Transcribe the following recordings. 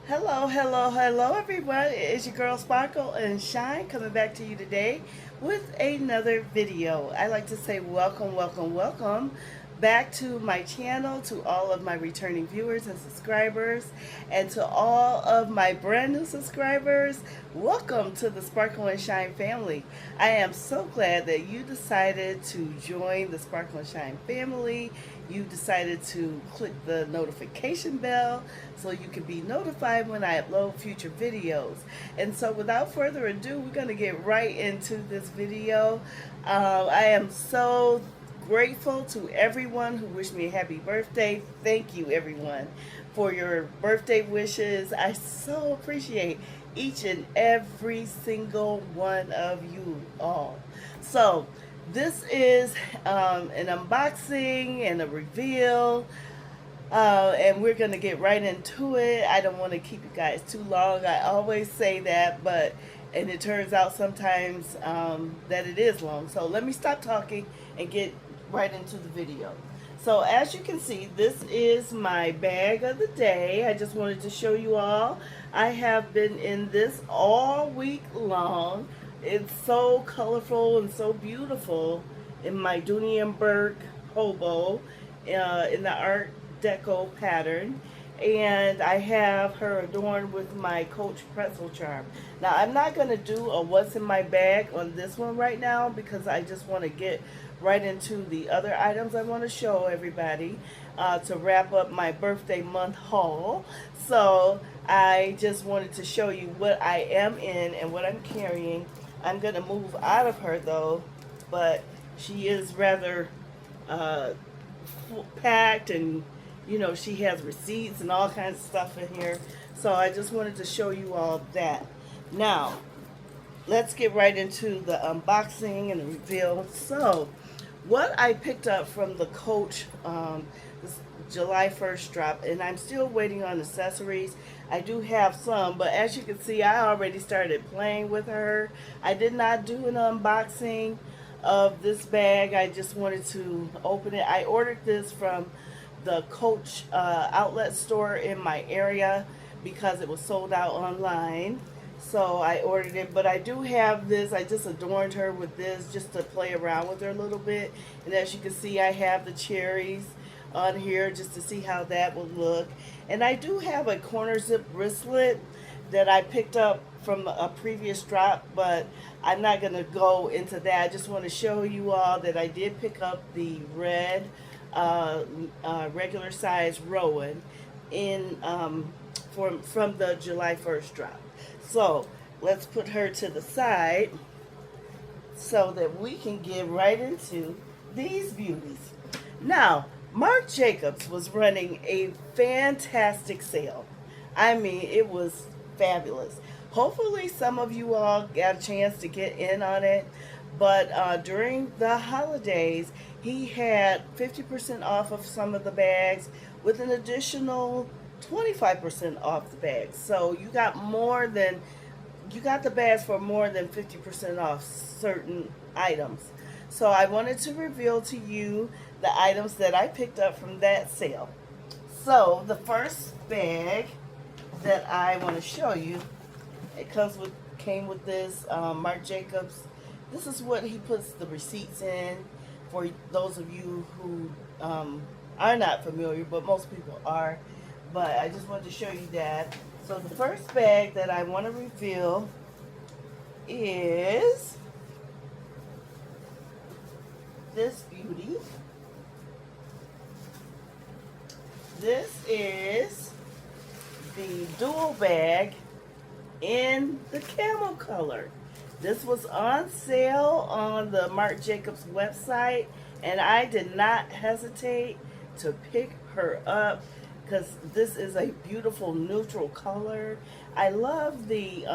Hello, hello, hello, everyone. It's your girl Sparkle and Shine coming back to you today with another video. I like to say welcome, welcome, welcome back to my channel, to all of my returning viewers and subscribers, and to all of my brand new subscribers. Welcome to the Sparkle and Shine family. I am so glad that you decided to join the Sparkle and Shine family. You decided to click the notification bell so you can be notified when I upload future videos. And so without further ado, we're going to get right into this video. I am so grateful to everyone who wished me a happy birthday. Thank you, everyone, for your birthday wishes. I so appreciate each and every single one of you all. So this is an unboxing and a reveal, and we're going to get right into it. I don't want to keep you guys too long. I always say that, and it turns out sometimes that it is long. So let me stop talking and get right into the video. So as you can see, this is my bag of the day. I just wanted to show you all. I have been in this all week long. It's so colorful and so beautiful in my Dooney and Burke hobo in the Art Deco pattern. And I have her adorned with my Coach pretzel charm. Now I'm not going to do a what's in my bag on this one right now because I just want to get right into the other items I want to show everybody to wrap up my birthday month haul. So I just wanted to show you what I am in and what I'm carrying. I'm going to move out of her though, but she is rather packed, and you know, she has receipts and all kinds of stuff in here. So I just wanted to show you all that. Now, let's get right into the unboxing and the reveal. So, what I picked up from the Coach this July 1st drop, and I'm still waiting on accessories. I do have some, but as you can see, I already started playing with her. I did not do an unboxing of this bag. I just wanted to open it. I ordered this from the Coach outlet store in my area because it was sold out online. So I ordered it, but I do have this. I just adorned her with this just to play around with her a little bit. And as you can see, I have the cherries on here just to see how that will look. And I do have a corner zip wristlet that I picked up from a previous drop, but I'm not going to go into that. I just want to show you all that I did pick up the red regular size Rowan in from the July 1st drop. So let's put her to the side so that we can get right into these beauties. Now, Marc Jacobs was running a fantastic sale. I mean, it was fabulous. Hopefully some of you all got a chance to get in on it. But during the holidays, he had 50% off of some of the bags with an additional 25% off the bags. So you got the bags for more than 50% off certain items. So I wanted to reveal to you the items that I picked up from that sale. So the first bag that I want to show you, it came with this Marc Jacobs. This is what he puts the receipts in for those of you who are not familiar, but most people are. But I just wanted to show you that. So the first bag that I want to reveal is this beauty. This is the dual bag in the camel color. This was on sale on the Marc Jacobs website, and I did not hesitate to pick her up because this is a beautiful neutral color. I love the,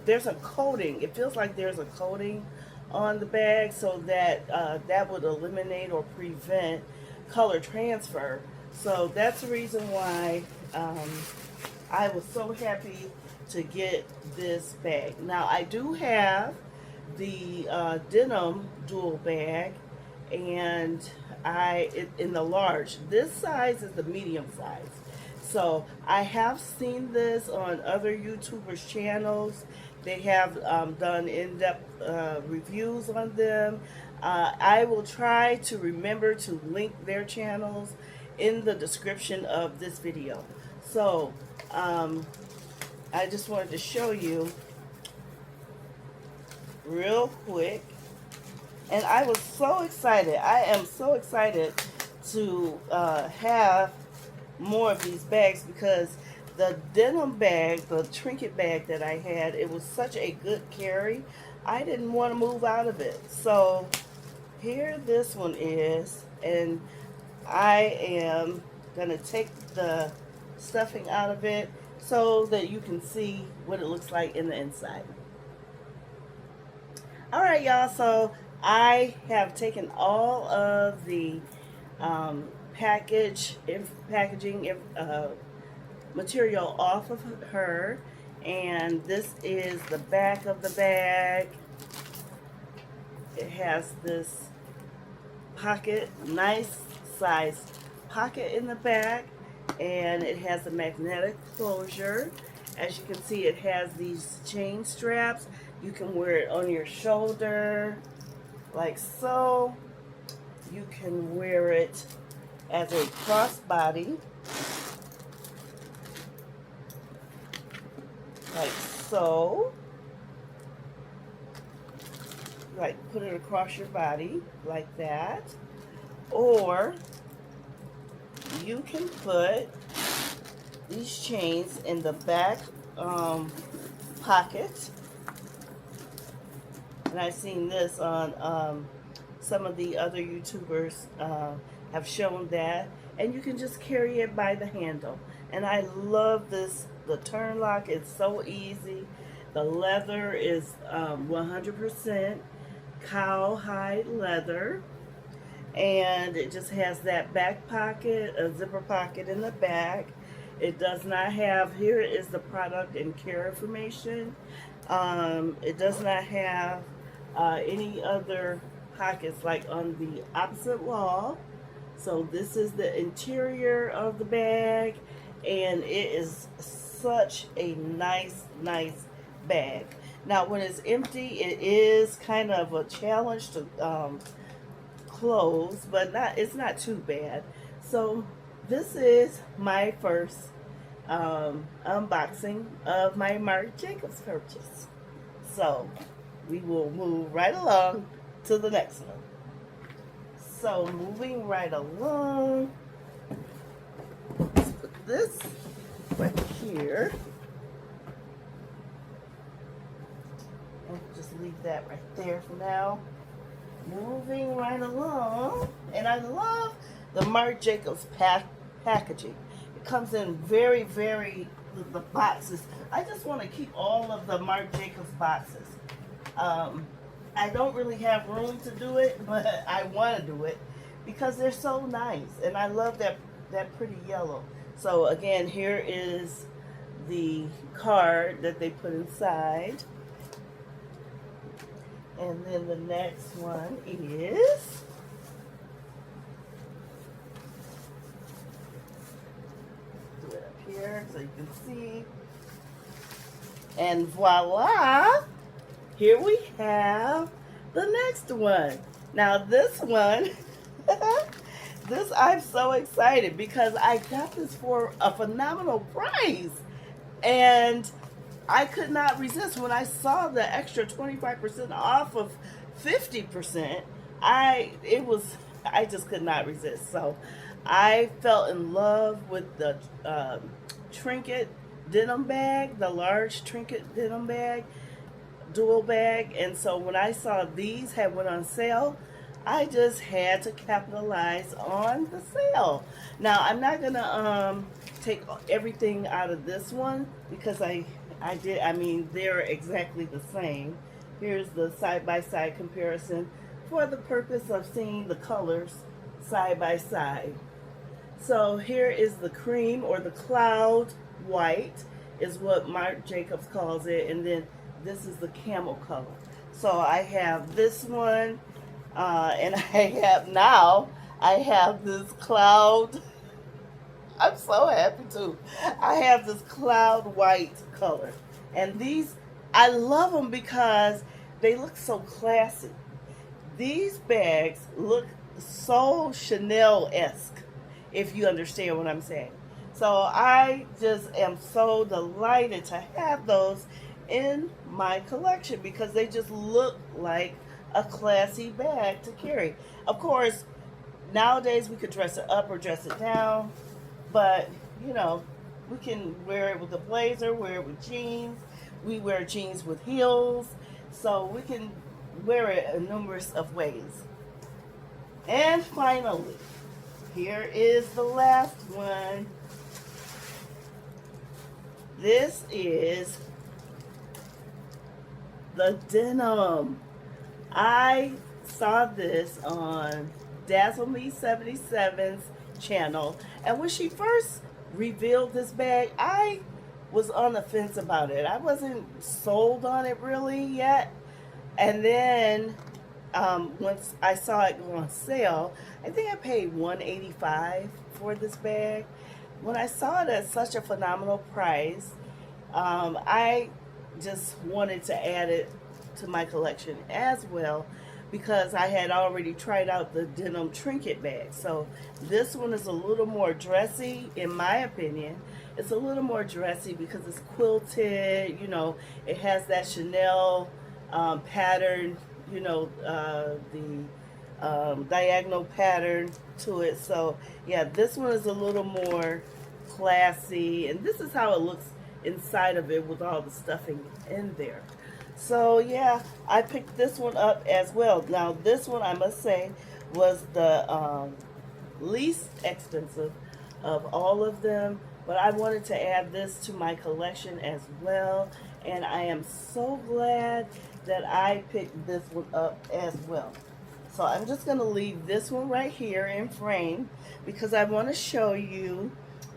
there's a coating. It feels like there's a coating on the bag so that that would eliminate or prevent color transfer. So that's the reason why I was so happy to get this bag. Now I do have the denim dual bag, and in the large. This size is the medium size. So I have seen this on other YouTubers' channels. They have done in-depth reviews on them. I will try to remember to link their channels in the description of this video. So I just wanted to show you real quick. And I was so excited. I am so excited to have more of these bags, because the denim bag, the trinket bag that I had, it was such a good carry. I didn't want to move out of it. So here this one is, and I am going to take the stuffing out of it so that you can see what it looks like in the inside. Alright, y'all, so I have taken all of the packaging material off of her, and this is the back of the bag. It has this pocket, nice size pocket in the back, and it has a magnetic closure. As you can see, it has these chain straps. You can wear it on your shoulder like so. You can wear it as a crossbody like so. Like put it across your body like that. Or you can put these chains in the back pocket. And I've seen this on some of the other YouTubers have shown that. And you can just carry it by the handle. And I love this. The turn lock is so easy. The leather is 100% cowhide leather. And it just has that back pocket, a zipper pocket in the back. It does not have, here is the product and care information. It does not have any other pockets like on the opposite wall. So this is the interior of the bag, and it is such a nice bag. Now when it's empty, it is kind of a challenge to close, but it's not too bad. So this is my first unboxing of my Marc Jacobs purchase. So we will move right along to the next one. So moving right along, let's put this right here. And just leave that right there for now. Moving right along, and I love the Marc Jacobs packaging. It comes in very, the boxes. I just want to keep all of the Marc Jacobs boxes. I don't really have room to do it, but I want to do it because they're so nice, and I love that pretty yellow. So again, here is the card that they put inside. And then the next one is do it up here so you can see. And voila! Here we have the next one. Now this one, this I'm so excited because I got this for a phenomenal price. And I could not resist when I saw the extra 25% off of 50%. I just could not resist. So I fell in love with the trinket denim bag, the large trinket denim bag, dual bag. And so when I saw these had went on sale, I just had to capitalize on the sale. Now I'm not gonna take everything out of this one because I mean they're exactly the same. Here's the side-by-side comparison for the purpose of seeing the colors side by side. So here is the cream, or the cloud white is what Marc Jacobs calls it, and then this is the camel color. So I have this one, and I have this cloud I'm so happy too. I have this cloud white color. And these, I love them because they look so classy. These bags look so Chanel-esque, if you understand what I'm saying. So I just am so delighted to have those in my collection because they just look like a classy bag to carry. Of course, nowadays we could dress it up or dress it down, but you know, we can wear it with a blazer, wear it with jeans. We wear jeans with heels, so we can wear it in numerous of ways. And finally, here is the last one. This is the denim. I saw this on Dazzle Me 77's channel, and when she first revealed this bag, I was on the fence about it. I wasn't sold on it really yet. And then once I saw it go on sale, I think I paid $185 for this bag. When I saw it at such a phenomenal price, I just wanted to add it to my collection as well because I had already tried out the denim trinket bag. So this one is a little more dressy, in my opinion. It's a little more dressy because it's quilted, you know, it has that Chanel pattern, you know, the diagonal pattern to it. So yeah, this one is a little more classy, and this is how it looks inside of it with all the stuffing in there. So yeah, I picked this one up as well. Now this one, I must say, was the least expensive of all of them, but I wanted to add this to my collection as well, and I am so glad that I picked this one up as well. So I'm just going to leave this one right here in frame because I want to show you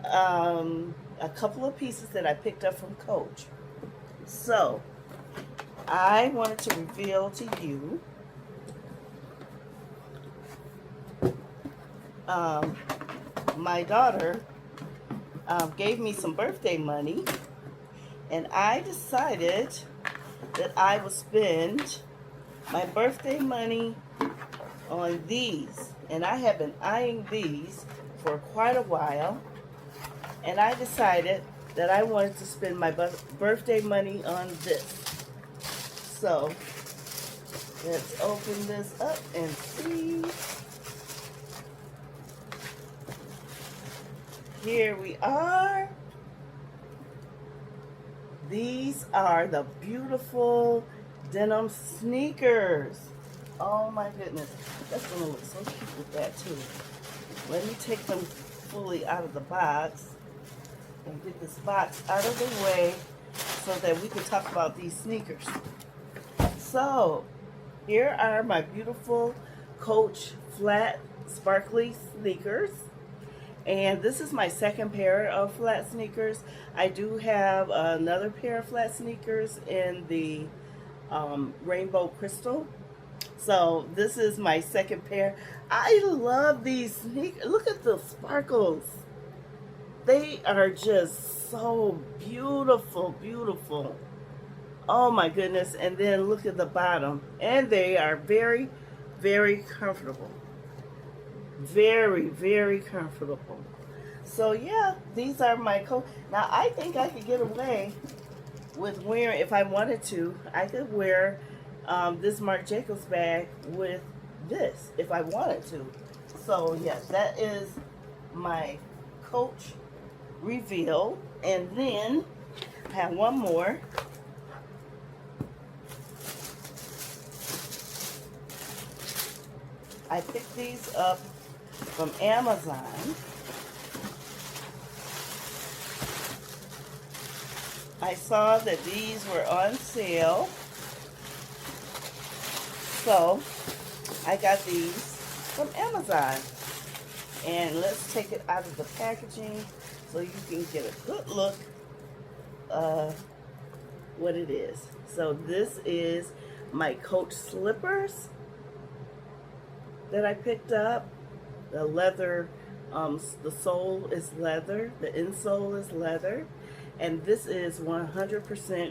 a couple of pieces that I picked up from Coach. So I wanted to reveal to you my daughter gave me some birthday money, and I decided that I would spend my birthday money on these. And I have been eyeing these for quite a while, and I decided that I wanted to spend my birthday money on this. So let's open this up and see. Here we are. These are the beautiful denim sneakers. Oh my goodness. That's going to look so cute with that too. Let me take them fully out of the box and get this box out of the way so that we can talk about these sneakers. So, here are my beautiful Coach flat sparkly sneakers. And this is my second pair of flat sneakers. I do have another pair of flat sneakers in the rainbow crystal. So this is my second pair. I love these sneakers. Look at the sparkles. They are just so beautiful, beautiful. Oh my goodness. And then look at the bottom. And they are very, very comfortable. Very, very comfortable. So yeah, these are my coat. Now I think I could get away with wearing, if I wanted to, I could wear this Marc Jacobs bag with this if I wanted to. So yes, that is my Coach reveal. And then I have one more. I picked these up from Amazon. I saw that these were on sale, so I got these from Amazon. And let's take it out of the packaging so you can get a good look what it is. So this is my Coach slippers that I picked up, the leather The sole is leather, the insole is leather, and this is 100%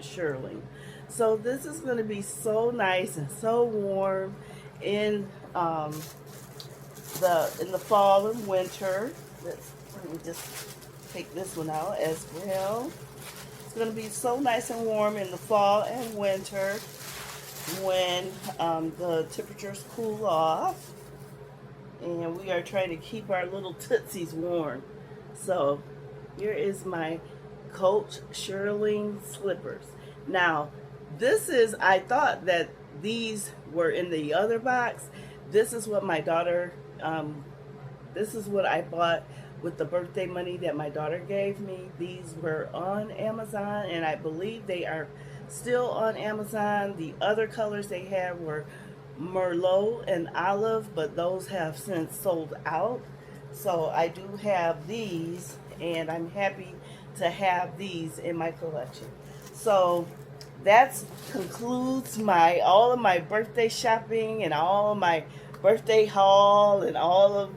shearling. So this is going to be so nice and so warm in the fall and winter. Let me just take this one out as well. It's going to be so nice and warm in the fall and winter when the temperatures cool off. And we are trying to keep our little tootsies warm. So here is my Coach shearling slippers. Now, I thought that these were in the other box. This is what my daughter, this is what I bought with the birthday money that my daughter gave me. These were on Amazon, and I believe they are still on Amazon. The other colors they had were Merlot and Olive, but those have since sold out. So I do have these, and I'm happy to have these in my collection. So that concludes all of my birthday shopping and all of my birthday haul and all of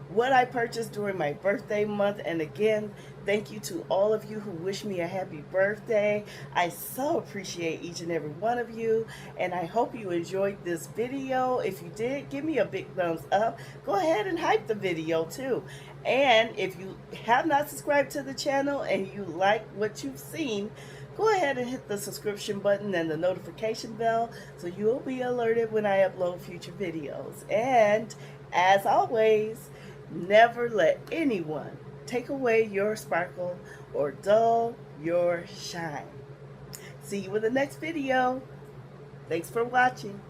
what I purchased during my birthday month. And again, thank you to all of you who wish me a happy birthday. I so appreciate each and every one of you, and I hope you enjoyed this video. If you did, give me a big thumbs up. Go ahead and hype the video too. And if you have not subscribed to the channel and you like what you've seen, go ahead and hit the subscription button and the notification bell so you'll be alerted when I upload future videos. And as always, never let anyone take away your sparkle or dull your shine. See you in the next video. Thanks for watching.